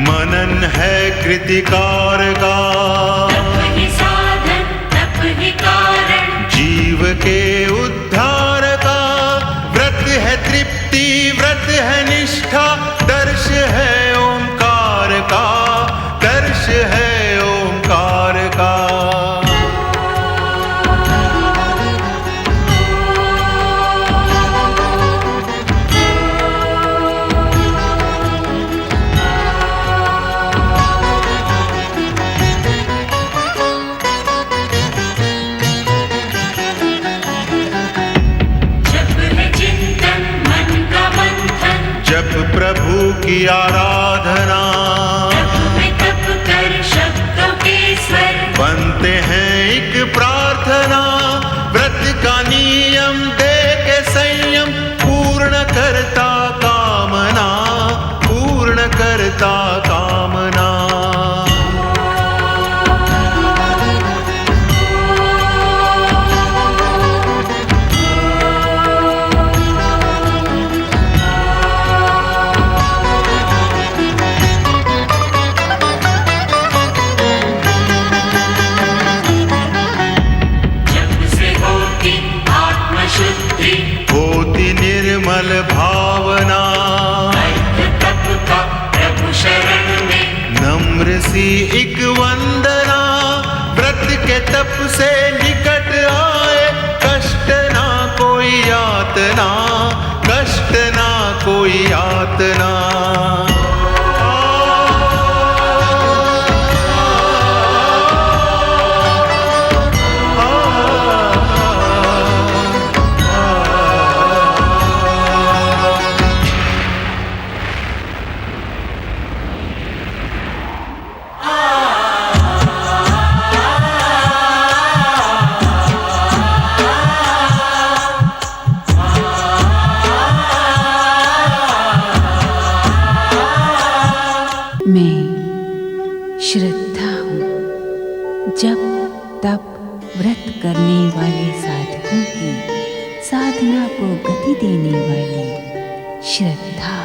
मनन है कृतिकार का, तप ही साधन तप ही कारण, जीव के उद्धार का। व्रत है तृप्ति व्रत है निष्ठा, दर्श है ओंकार का, दर्श है ओंकार का। जप प्रभु की आराधना, तप कर शब्दों के स्वर, बनते हैं एक प्रार्थना। व्रत का नियम दे के संयम, पूर्ण करता कामना, पूर्ण करता कामना। होती निर्मल भावना, तप का प्रभु शरण में, नम्र सी एक वंदना। व्रत के तप से निकट आए, कष्ट ना कोई यातना, कष्ट ना कोई यातना। मैं श्रद्धा हूँ, जप तप व्रत करने वाले साधकों की साधना को गति देने वाली श्रद्धा।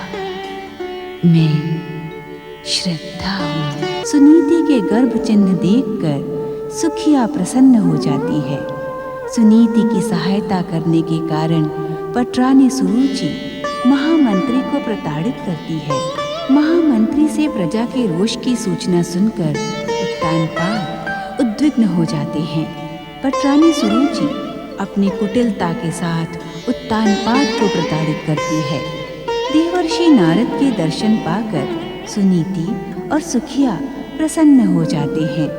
मैं श्रद्धा हूँ। सुनीति के गर्भ चिन्ह देखकर सुखिया प्रसन्न हो जाती है। सुनीति की सहायता करने के कारण पटरानी सुरुचि महामंत्री को प्रताड़ित करती है। महामंत्री से प्रजा के रोष की सूचना सुनकर उत्तानपाद उद्विग्न हो जाते हैं। पटरानी सुरुचि अपनी कुटिलता के साथ उत्तानपाद को प्रताड़ित करती है। देवर्षि नारद के दर्शन पाकर सुनीति और सुखिया प्रसन्न हो जाते हैं।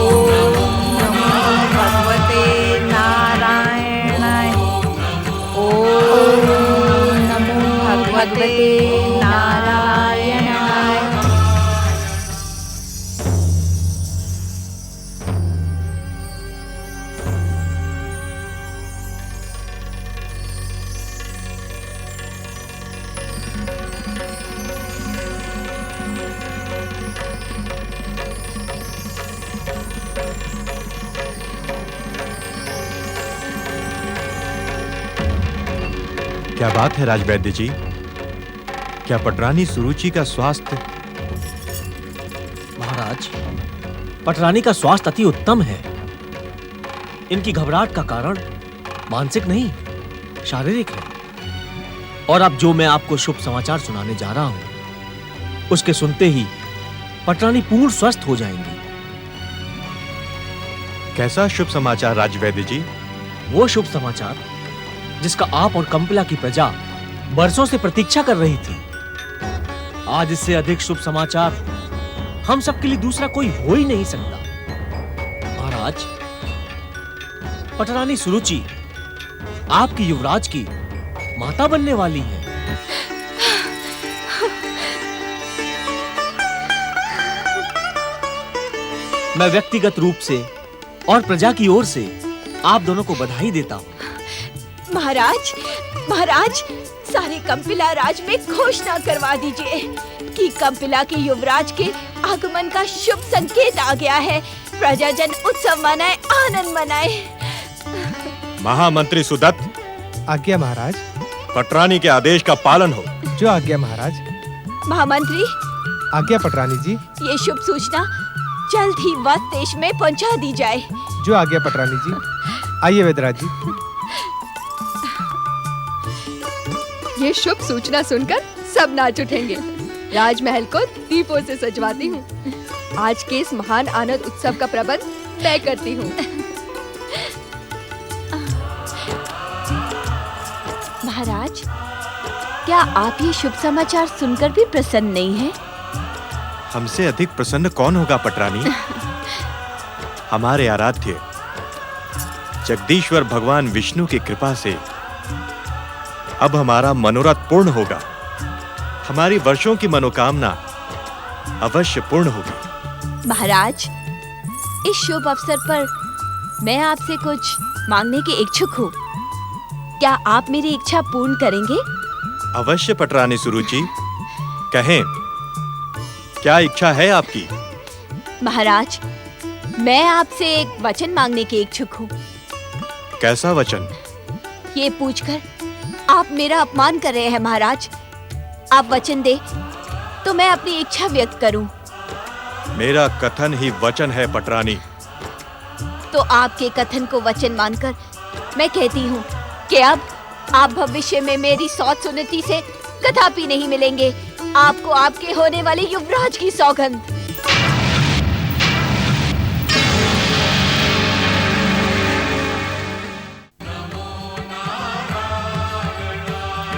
ओम नमो भगवते नारायणाय। ओम नमो भगवते नारायणाय। क्या बात है राजवैद्य जी? क्या पटरानी सुरुचि का स्वास्थ्य? महाराज, पटरानी का स्वास्थ्य अति उत्तम है। इनकी घबराहट का कारण मानसिक नहीं, शारीरिक है। और अब जो मैं आपको शुभ समाचार सुनाने जा रहा हूं, उसके सुनते ही पटरानी पूर्ण स्वस्थ हो जाएंगी। कैसा शुभ समाचार राजवैद्य जी? वो शुभ समाचार जिसका आप और कंपिला की प्रजा बरसों से प्रतीक्षा कर रही थी। आज इससे अधिक शुभ समाचार हम सबके लिए दूसरा कोई हो ही नहीं सकता। महाराज, पटरानी सुरुचि आपकी युवराज की माता बनने वाली है। मैं व्यक्तिगत रूप से और प्रजा की ओर से आप दोनों को बधाई देता हूँ। महाराज, महाराज, सारे कंपिला राज में घोषणा करवा दीजिए कि कंपिला के युवराज के आगमन का शुभ संकेत आ गया है। प्रजाजन उत्सव मनाए, आनंद मनाए। महामंत्री सुदत्त, आज्ञा महाराज। पटरानी के आदेश का पालन हो। जो आज्ञा महाराज। महामंत्री, आज्ञा पटरानी जी। ये शुभ सूचना जल्द ही वध देश में पहुंचा दी जाए। जो आज्ञा पटरानी जी। आइए वेदराज जी। ये शुभ सूचना सुनकर सब नाच उठेंगे। राजमहल को दीपों से सजवाती हूँ। आज के इस महान आनंद उत्सव का प्रबंध मैं करती हूँ। महाराज, क्या आप ये शुभ समाचार सुनकर भी प्रसन्न नहीं हैं? हमसे अधिक प्रसन्न कौन होगा पटरानी? हमारे आराध्य जगदीश्वर भगवान विष्णु की कृपा से अब हमारा मनोरथ पूर्ण होगा। हमारी वर्षों की मनोकामना अवश्य पूर्ण होगी। महाराज, इस शुभ अवसर पर मैं आपसे कुछ मांगने के इच्छुक हूँ। क्या आप मेरी इच्छा पूर्ण करेंगे? अवश्य पटरानी सुरुचि, कहें क्या इच्छा है आपकी? महाराज, मैं आपसे एक वचन मांगने के इच्छुक हूँ। कैसा वचन? ये पूछकर आप मेरा अपमान कर रहे हैं महाराज। आप वचन दे तो मैं अपनी इच्छा व्यक्त करूं। मेरा कथन ही वचन है पटरानी। तो आपके कथन को वचन मानकर मैं कहती हूँ कि अब आप भविष्य में मेरी सौत सुनती से कदापि नहीं मिलेंगे। आपको आपके होने वाले युवराज की सौगंध।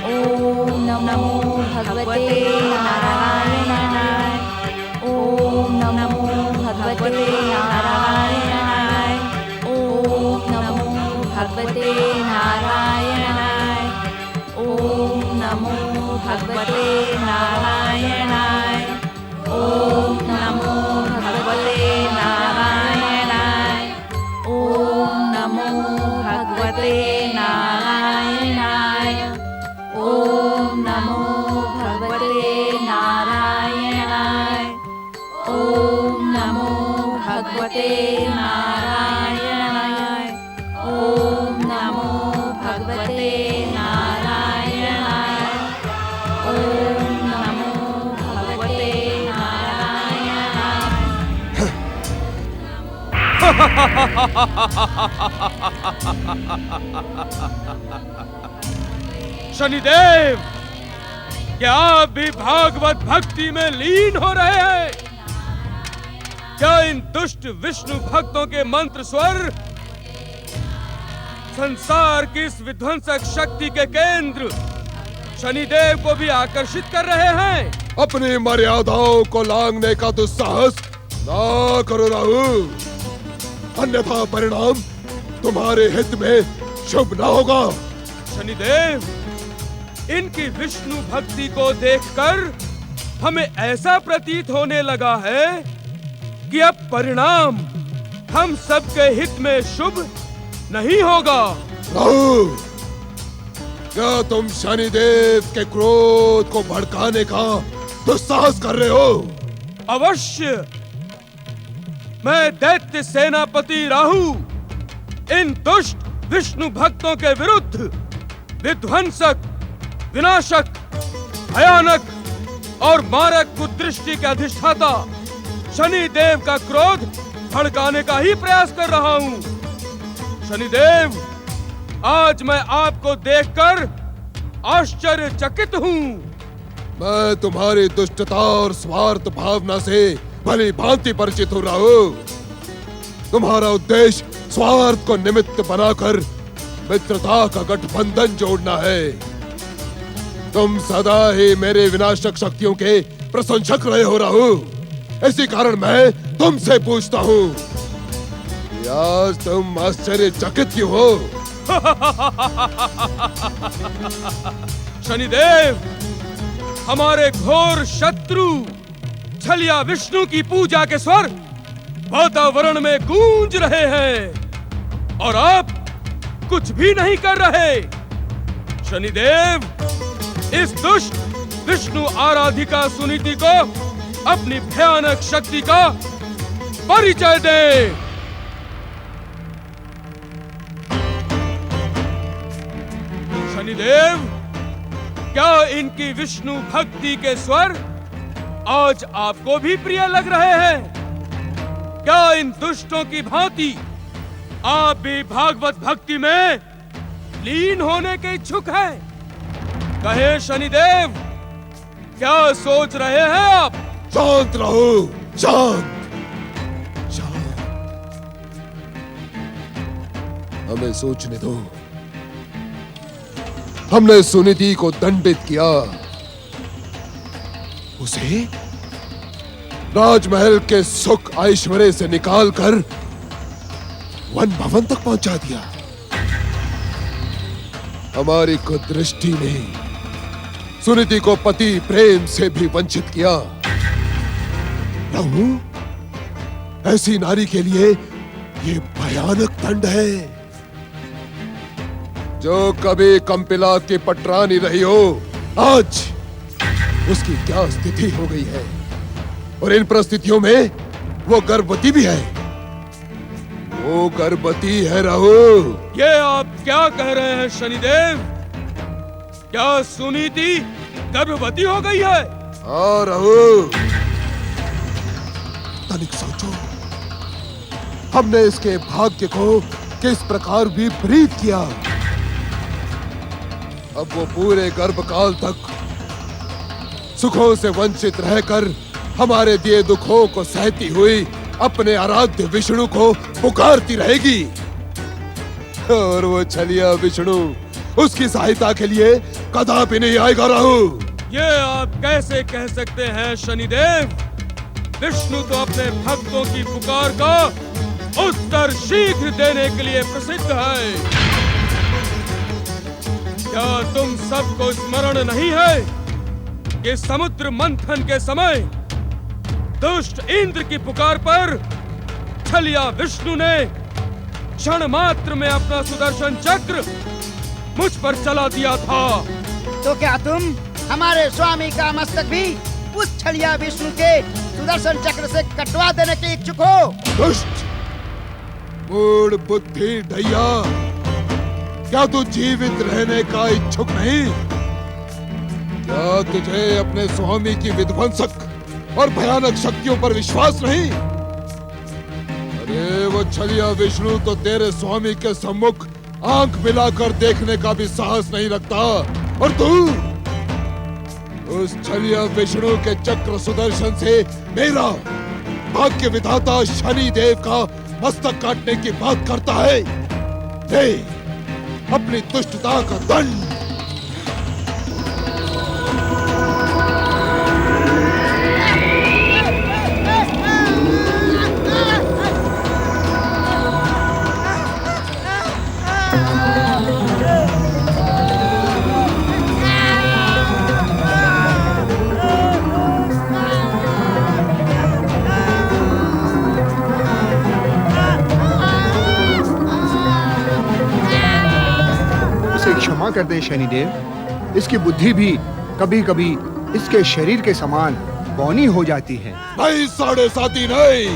ओम नमो भगवते नारायणाय। ओम नमो भगवते नारायणाय। ओम नमो भगवते नारायणाय। ओम नमो भगवते नारायणाय। ओम नमो भगवते नारायणाय। ओम नमो भगवते नारायणाय। ओम नमो भगवते नारायणाय। ओम नमो भगवते नारायणाय। ओम नमो भगवते नारायणाय। ओम नमो भगवते शनिदेव, क्या आप भी भागवत भक्ति में लीन हो रहे हैं? क्या इन दुष्ट विष्णु भक्तों के मंत्र स्वर संसार की इस विध्वंसक शक्ति के केंद्र शनिदेव को भी आकर्षित कर रहे हैं? अपनी मर्यादाओं को लांघने का दुस्साहस ना करो राहु, अन्यथा परिणाम तुम्हारे हित में शुभ ना होगा। शनिदेव, इनकी विष्णु भक्ति को देखकर हमें ऐसा प्रतीत होने लगा है कि अब परिणाम हम सबके हित में शुभ नहीं होगा। राहु, क्या तुम शनिदेव के क्रोध को भड़काने का दुस्साहस कर रहे हो? अवश्य। मैं दैत्य सेनापति राहु इन दुष्ट विष्णु भक्तों के विरुद्ध विध्वंसक, विनाशक, भयानक और मारक कुदृष्टि के अधिष्ठाता शनिदेव का क्रोध भड़काने का ही प्रयास कर रहा हूँ। शनिदेव, आज मैं आपको देखकर आश्चर्यचकित हूँ। मैं तुम्हारी दुष्टता और स्वार्थ भावना से भली भांति परिचित हो रहा हूँ। तुम्हारा उद्देश्य स्वार्थ को निमित्त बनाकर मित्रता का गठबंधन जोड़ना है। तुम सदा ही मेरे विनाशक शक्तियों के प्रशंसक रहे हो राहु। इसी कारण मैं तुमसे पूछता हूँ, आज तुम आश्चर्यचकित क्यों हो? शनिदेव, हमारे घोर शत्रु छलिया विष्णु की पूजा के स्वर वातावरण में गूंज रहे हैं और आप कुछ भी नहीं कर रहे। शनिदेव, इस दुष्ट विष्णु आराधिका सुनीति को अपनी भयानक शक्ति का परिचय दें। शनिदेव, क्या इनकी विष्णु भक्ति के स्वर आज आपको भी प्रिय लग रहे हैं? क्या इन दुष्टों की भांति आप भी भागवत भक्ति में लीन होने के इच्छुक हैं? कहे शनिदेव, क्या सोच रहे हैं आप? शांत रहो, शांत, शांत। हमें सोचने दो। हमने सुनीति को दंडित किया, उसे राजमहल के सुख ऐश्वर्य से निकालकर वन भवन तक पहुंचा दिया। हमारी कुदृष्टि ने सुनीति को पति प्रेम से भी वंचित किया। रहू, ऐसी नारी के लिए ये भयानक दंड है। जो कभी कंपिला की पटरानी रही हो, आज उसकी क्या स्थिति हो गई है। और इन परिस्थितियों में वो गर्भवती भी है। वो गर्भवती है रहू। ये आप क्या कह रहे हैं शनिदेव? क्या सुनीति गर्भवती हो गई है? हाँ रहू, तनिक सोचो, हमने इसके भाग्य को किस प्रकार विपरीत किया। अब वो पूरे गर्भकाल तक सुखों से वंचित रहकर हमारे दिए दुखों को सहती हुई अपने आराध्य विष्णु को पुकारती रहेगी। और वो छलिया विष्णु उसकी सहायता के लिए कदापि नहीं आएगा रहू। ये आप कैसे कह सकते हैं शनिदेव? विष्णु तो अपने भक्तों की पुकार का उत्तर शीघ्र देने के लिए प्रसिद्ध है। क्या तुम सबको स्मरण नहीं है कि समुद्र मंथन के समय दुष्ट इंद्र की पुकार पर छलिया विष्णु ने क्षण मात्र में अपना सुदर्शन चक्र मुझ पर चला दिया था। तो क्या तुम हमारे स्वामी का मस्तक भी उस छलिया विष्णु के सुदर्शन चक्र से कटवा देने के इच्छुक हो? दुष्ट, मूढ़ बुद्धि ढैया, क्या तू जीवित रहने का इच्छुक नहीं? क्या तुझे अपने स्वामी की विध्वंसक और भयानक शक्तियों पर विश्वास नहीं? अरे वो छलिया विष्णु तो तेरे स्वामी के सम्मुख आंख मिलाकर देखने का भी साहस नहीं रखता। और तू उस छलिया विष्णु के चक्र सुदर्शन से मेरा भाग्य विधाता शनि देव का मस्तक काटने की बात करता है। ले अपनी दुष्टता का दंड। क्षमा कर दे शनिदेव, इसकी बुद्धि भी कभी कभी इसके शरीर के समान बौनी हो जाती है। नहीं साढ़े साथी नहीं,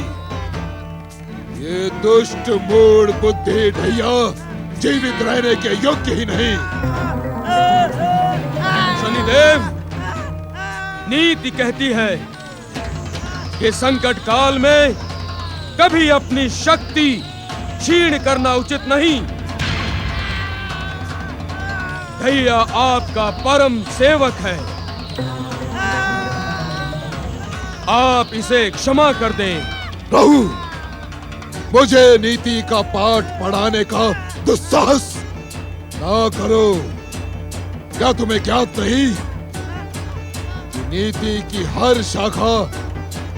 ये दुष्ट मूढ़ बुद्धि ढैया जीवित रहने के योग्य ही नहीं। शनिदेव, नीति कहती है कि संकट काल में कभी अपनी शक्ति क्षीण करना उचित नहीं। भैया आपका परम सेवक है, आप इसे क्षमा कर दें। रहू, मुझे नीति का पाठ पढ़ाने का दुस्साहस ना करो। क्या तुम्हें ज्ञात नहीं कि नीति की हर शाखा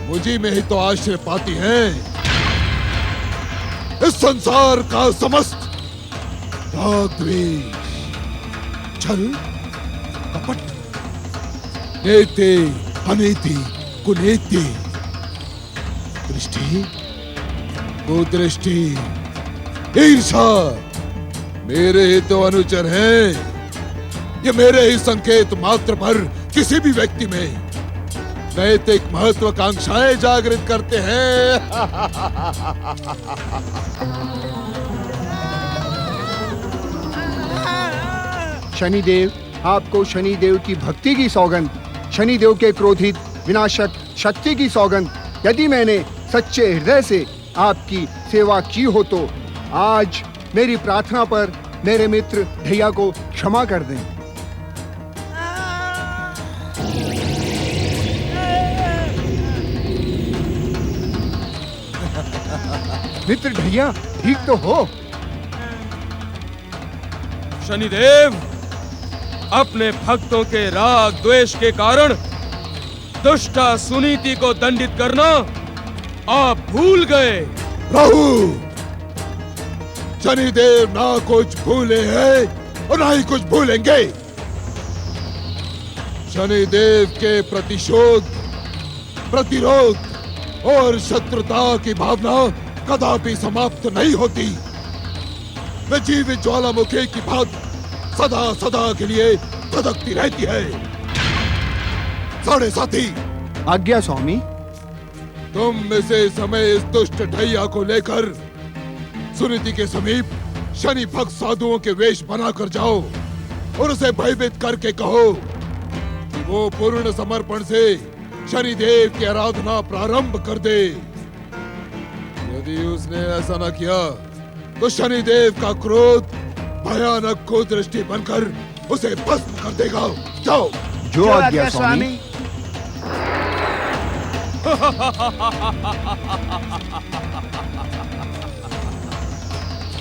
मुझी में ही तो आश्रय पाती है। इस संसार का समस्त राग द्वेष, छल, कपट, नीति, अनीति, कुनीति, दृष्टि, कुदृष्टि, ईर्षा मेरे ही तो अनुचर हैं। ये मेरे ही संकेत मात्र पर किसी भी व्यक्ति में नैतिक महत्वाकांक्षाएं जागृत करते हैं। शनिदेव, आपको शनिदेव की भक्ति की सौगंध, शनिदेव के क्रोधित विनाशक शक्ति की सौगंध। यदि मैंने सच्चे हृदय से आपकी सेवा की हो तो आज मेरी प्रार्थना पर मेरे मित्र ढैया को क्षमा कर दें। मित्र ढैया, ठीक तो हो? शनिदेव, अपने भक्तों के राग द्वेष के कारण दुष्टा सुनीति को दंडित करना आप भूल गए। राहु, शनिदेव ना कुछ भूले हैं और ना ही कुछ भूलेंगे। शनिदेव के प्रतिशोध, प्रतिरोध और शत्रुता की भावना कदापि समाप्त नहीं होती। वे जीवित ज्वालामुखी की भांति सदा सदा के लिए धधकती रहती है। साढ़े साथी, आज्ञा स्वामी। तुम इसे समय इस दुष्ट ढैया को लेकर सुनीति के समीप शनि भक्त साधुओं के वेश बनाकर जाओ और उसे भयभीत करके कहो कि वो पूर्ण समर्पण से शनिदेव की आराधना प्रारंभ कर दे। यदि उसने ऐसा न किया तो शनिदेव का क्रोध भयानक कुदृष्टि बनकर उसे भस्म कर देगा। जाओ। जो आज्ञा स्वामी।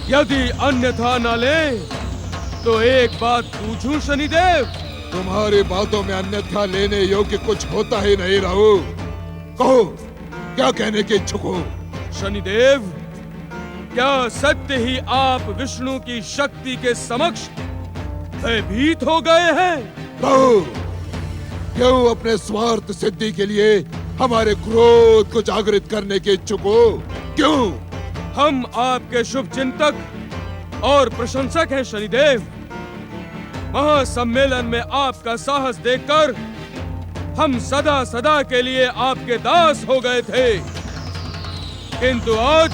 यदि अन्यथा न ले तो एक बात पूछूं शनिदेव? तुम्हारी बातों में अन्यथा लेने योग्य कुछ होता ही नहीं राहु। कहो, क्या कहने के इच्छुक हो? शनिदेव, क्या सत्य ही आप विष्णु की शक्ति के समक्ष भयभीत हो गए हैं? राहु, क्यों अपने स्वार्थ सिद्धि के लिए हमारे क्रोध को जागृत करने के इच्छुक हो? क्यों? हम आपके शुभ चिंतक और प्रशंसक हैं शनिदेव। महासम्मेलन में आपका साहस देखकर हम सदा सदा के लिए आपके दास हो गए थे, किंतु आज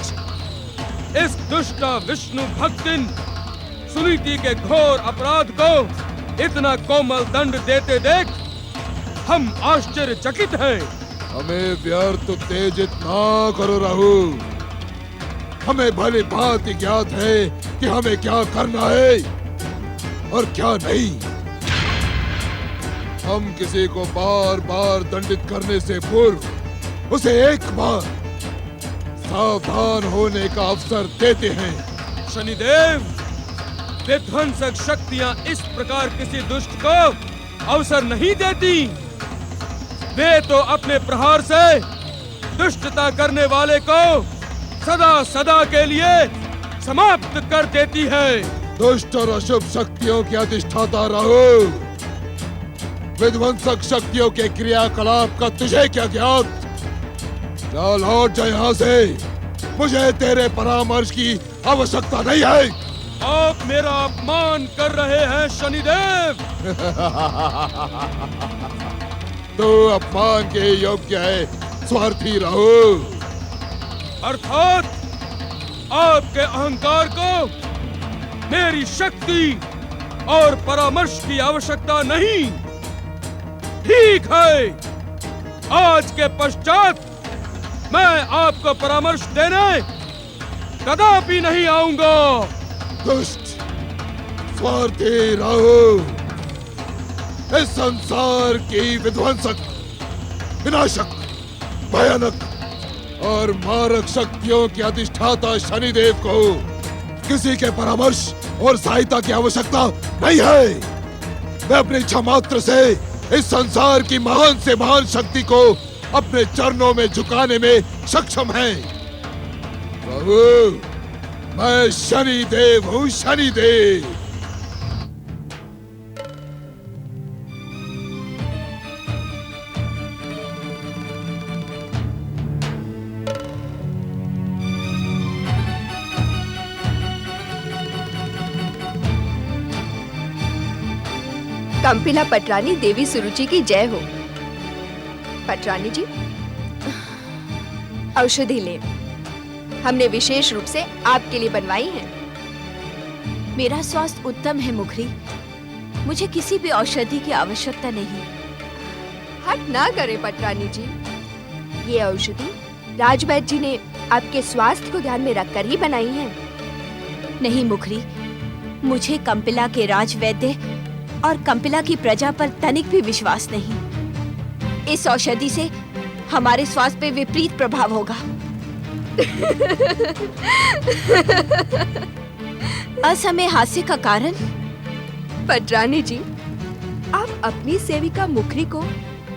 इस दुष्टा विष्णु भक्तिन सुनीति के घोर अपराध को इतना कोमल दंड देते देख हम आश्चर्यचकित हैं। हमें व्यर्थ उत्तेजित ना करो राहु। हमें भली भांति ज्ञात है कि हमें क्या करना है और क्या नहीं। हम किसी को बार बार दंडित करने से पूर्व उसे एक बार सावधान होने का अवसर देते हैं। शनिदेव, विध्वंसक शक्तियां इस प्रकार किसी दुष्ट को अवसर नहीं देती। वे तो अपने प्रहार से दुष्टता करने वाले को सदा सदा के लिए समाप्त कर देती है। दुष्ट और अशुभ शक्तियों की अधिष्ठाता रहो। विध्वंसक शक्तियों के क्रियाकलाप का तुझे क्या ज्ञात? चल लौट जा यहाँ से। मुझे तेरे परामर्श की आवश्यकता नहीं है। आप मेरा अपमान कर रहे हैं शनिदेव। तो अपमान के योग्य है, स्वार्थी रहो। अर्थात आपके अहंकार को मेरी शक्ति और परामर्श की आवश्यकता नहीं। ठीक है, आज के पश्चात मैं आपको परामर्श देने कदापि नहीं आऊंगा। दुष्ट, स्वार्थी रहो। इस संसार की विध्वंसक, विनाशक, भयानक और मारक शक्तियों के अधिष्ठाता शनिदेव को किसी के परामर्श और सहायता की आवश्यकता नहीं है। वे अपनी इच्छा मात्र से इस संसार की महान से महान शक्ति को अपने चरणों में झुकाने में सक्षम हैं। प्रभु, मैं शनिदेव हूँ, शनिदेव। कंपिला पटरानी देवी सुरुचि की जय हो। पटरानी जी, औषधि ले, हमने विशेष रूप से आपके लिए बनवाई है। मेरा स्वास्थ्य उत्तम है मुखरी, मुझे किसी भी औषधि की आवश्यकता नहीं। हट ना करे पटरानी जी, ये औषधि राजवैद्य जी ने आपके स्वास्थ्य को ध्यान में रखकर ही बनाई है। नहीं मुखरी, मुझे कंपिला के राजवैद्य और कंपिला की प्रजा पर तनिक भी विश्वास नहीं। इस औषधि से हमारे स्वास्थ्य पे विपरीत प्रभाव होगा। असमय हास्य का कारण? पटरानी जी, आप अपनी सेविका मुखरी को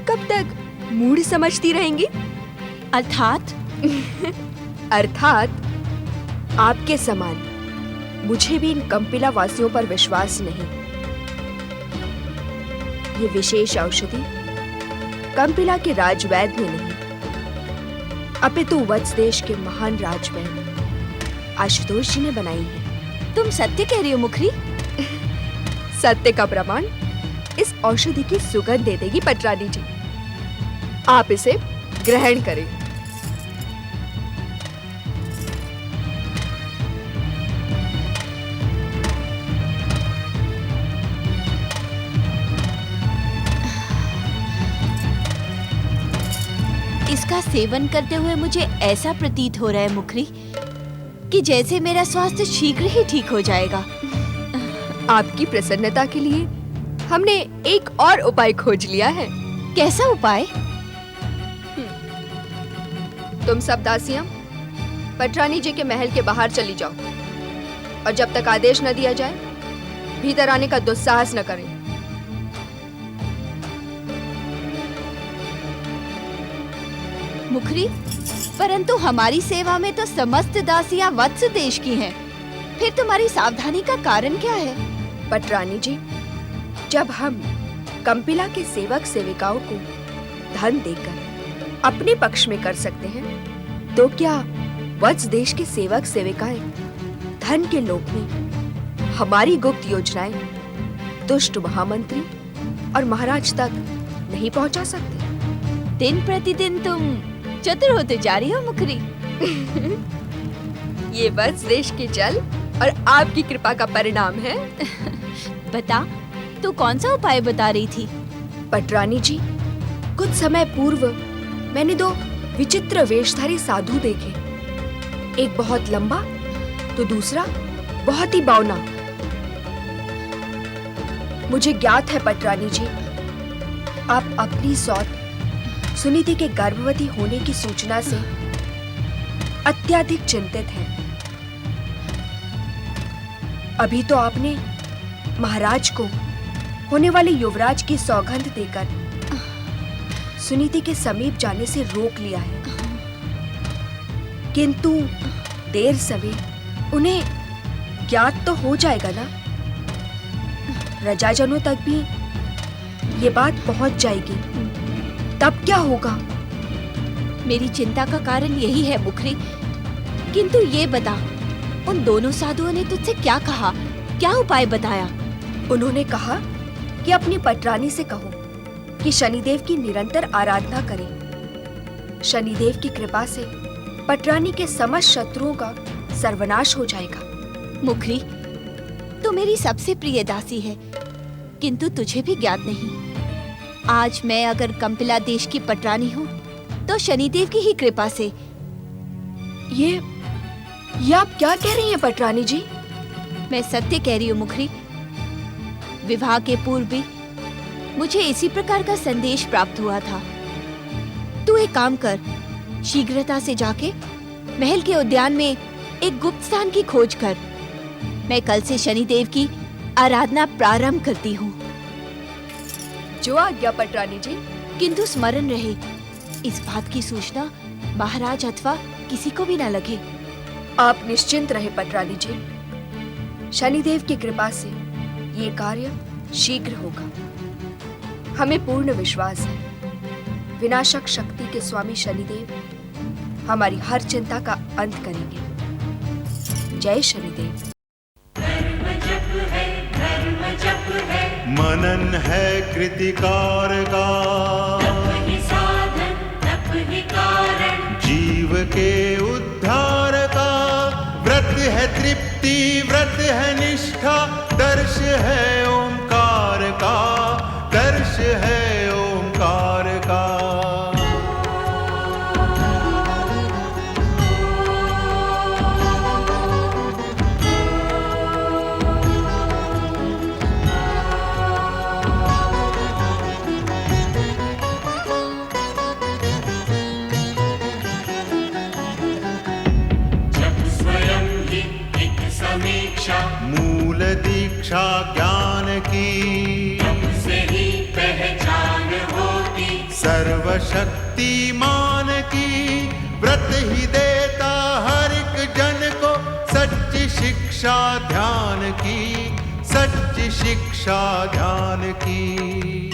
कब तक मूढ़ समझती रहेंगी? अर्थात? अर्थात आपके समान मुझे भी इन कंपिला वासियों पर विश्वास नहीं। ये विशेष औषधि कंपिला के राजवैद्य ने नहीं, अपितु वत्स देश के महान राजवैद्य आशुतोष जी ने बनाई है। तुम सत्य कह रही हो मुखरी? सत्य का प्रमाण इस औषधि की सुगंध दे देगी पटरानी जी। आप इसे ग्रहण करें। इसका सेवन करते हुए मुझे ऐसा प्रतीत हो रहा है मुखरी कि जैसे मेरा स्वास्थ्य शीघ्र ही ठीक हो जाएगा। आपकी प्रसन्नता के लिए हमने एक और उपाय खोज लिया है। कैसा उपाय? तुम सब दासियां पटरानी जी के महल के बाहर चली जाओ और जब तक आदेश न दिया जाए भीतर आने का दुस्साहस न करें। मुखरी, परंतु हमारी सेवा में तो समस्त दासियां वत्स देश की हैं। फिर तुम्हारी सावधानी का कारण क्या है? पटरानी जी, जब हम कंपिला के सेवक सेविकाओं को धन देकर अपने पक्ष में कर सकते हैं, तो क्या वत्स देश के सेवक सेविकाएं धन के लोभ में हमारी गुप्त योजनाएं दुष्ट महामंत्री और महाराज तक नहीं पहुंचा सकते? दिन प्रतिदिन तुम चतुर होते जा रही हो मुखरी। ये वत्स देश के जल और आपकी कृपा का परिणाम है। बता, तू कौन सा उपाय बता रही थी? पटरानी जी, कुछ समय पूर्व मैंने दो विचित्र वेशधारी साधु देखे। एक बहुत लंबा तो दूसरा बहुत ही बावना। मुझे ज्ञात है पटरानी जी, आप अपनी सौत सुनीति के गर्भवती होने की सूचना से अत्यधिक चिंतित हैं। अभी तो आपने महाराज को होने वाले युवराज की सौगंध देकर सुनीति के समीप जाने से रोक लिया है, किंतु देर सवेर उन्हें ज्ञात तो हो जाएगा ना। प्रजाजनों तक भी ये बात पहुंच जाएगी, तब क्या होगा? मेरी चिंता का कारण यही है मुखरी। किंतु ये बता, उन दोनों साधुओं ने तुझसे क्या कहा, क्या उपाय बताया? उन्होंने कहा कि अपनी पटरानी से कहो कि शनिदेव की निरंतर आराधना करें। शनिदेव की कृपा से पटरानी के समस्त शत्रुओं का सर्वनाश हो जाएगा। मुखरी, तू मेरी सबसे प्रिय दासी है, किंतु तुझे भी ज्ञात नहीं, आज मैं अगर कंपिला देश की पटरानी हूँ तो शनिदेव की ही कृपा से। ये आप क्या कह रही हैं पटरानी जी? मैं सत्य कह रही हूँ मुखरी। विवाह के पूर्व भी मुझे इसी प्रकार का संदेश प्राप्त हुआ था। तू एक काम कर, शीघ्रता से जाके महल के उद्यान में एक गुप्त स्थान की खोज कर। मैं कल से शनिदेव की आराधना प्रारंभ करती हूँ। जो आज्ञा पटरानी जी। किंतु स्मरण रहे, इस बात की सूचना महाराज अथवा किसी को भी न लगे। आप निश्चिंत रहे पटरानी जी, शनिदेव की कृपा से ये कार्य शीघ्र होगा। हमें पूर्ण विश्वास है विनाशक शक्ति के स्वामी शनिदेव हमारी हर चिंता का अंत करेंगे। जय शनिदेव। धर्म जप है, धर्म जप है। मनन है कृतिकार का, तप ही साधन तप ही कारण, जीव के उद्धार का। व्रत है तृप्ति व्रत है निष्ठा, दर्श है ओंकार का, दर्श है ओंकार का। मूल दीक्षा ज्ञान की, से ही पहचान होती, सर्वशक्तिमान की। व्रत ही देता हर एक जन को सच्ची शिक्षा ध्यान की, सच्ची शिक्षा ध्यान की।